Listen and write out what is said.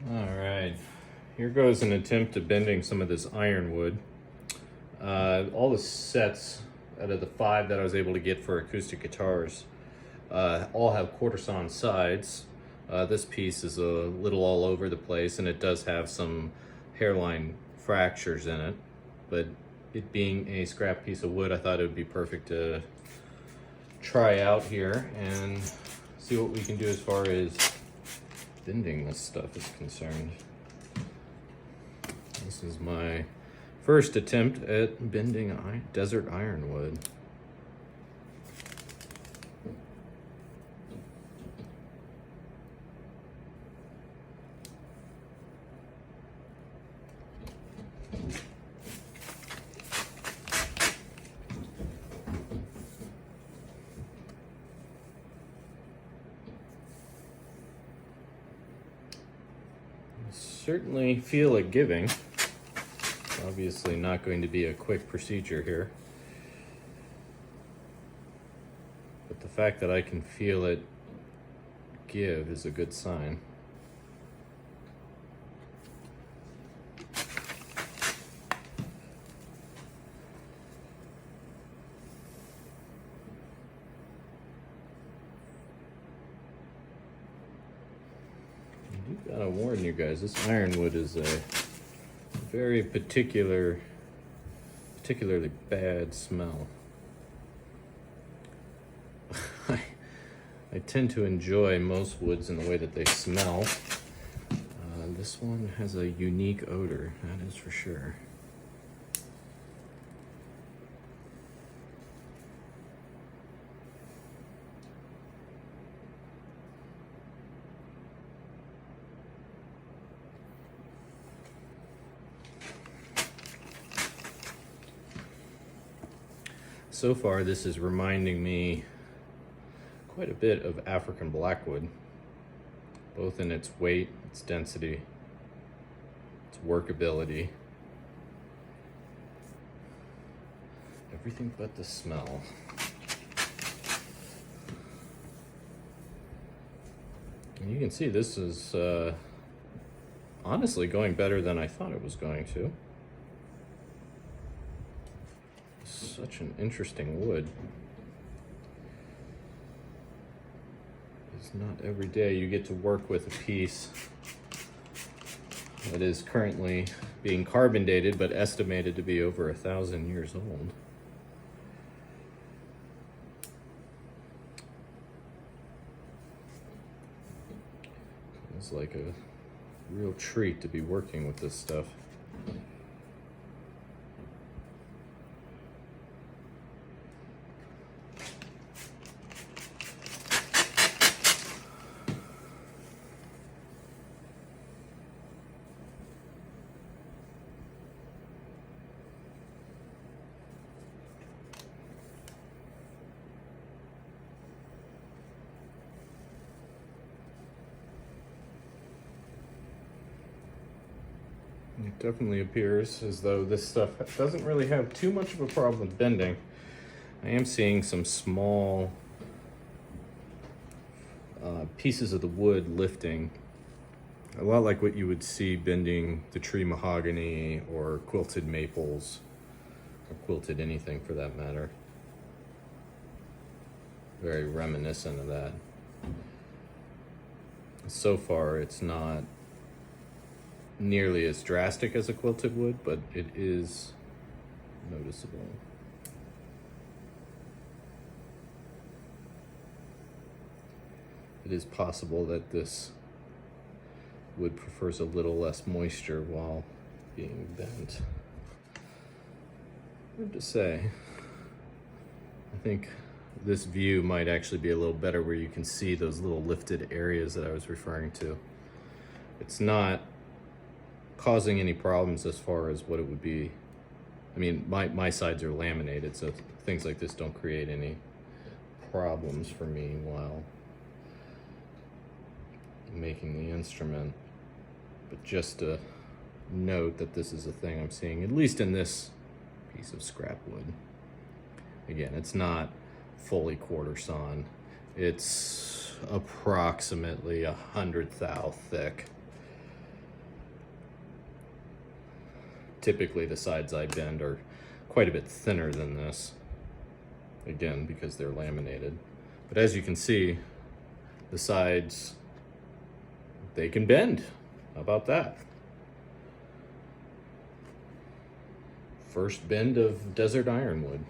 All right, here goes an attempt at bending some of this ironwood. All the sets out of the 5 that I was able to get for acoustic guitars all have quarter-sawn sides. This piece is a little all over the place, and it does have some hairline fractures in it, but it being a scrap piece of wood, I thought it would be perfect to try out here and see what we can do as far as bending this stuff is concerned. This is my first attempt at bending desert ironwood. Certainly feel it giving. Obviously not going to be a quick procedure here, but the fact that I can feel it give is a good sign. I gotta warn you guys, this ironwood is a very particularly bad smell. I tend to enjoy most woods in the way that they smell. This one has a unique odor, that is for sure. So far, this is reminding me quite a bit of African Blackwood, both in its weight, its density, its workability. Everything but the smell. And you can see this is honestly going better than I thought it was going to. Such an interesting wood. It's not every day you get to work with a piece that is currently being carbon dated but estimated to be over 1,000 years old. It's like a real treat to be working with this stuff. It definitely appears as though this stuff doesn't really have too much of a problem with bending. I am seeing some small pieces of the wood lifting, a lot like what you would see bending the tree mahogany or quilted maples, or quilted anything for that matter. Very reminiscent of that. So far, it's not nearly as drastic as a quilted wood, but it is noticeable. It is possible that this wood prefers a little less moisture while being bent. Hard to say. I think this view might actually be a little better where you can see those little lifted areas that I was referring to. It's not causing any problems as far as what it would be. I mean, my sides are laminated, so things like this don't create any problems for me while making the instrument. But just to note that this is a thing I'm seeing, at least in this piece of scrap wood. Again, it's not fully quarter sawn. It's approximately 100 thou thick. typically the sides I bend are quite a bit thinner than this, again, because they're laminated. But as you can see, the sides, they can bend. How about that? First bend of Desert Ironwood.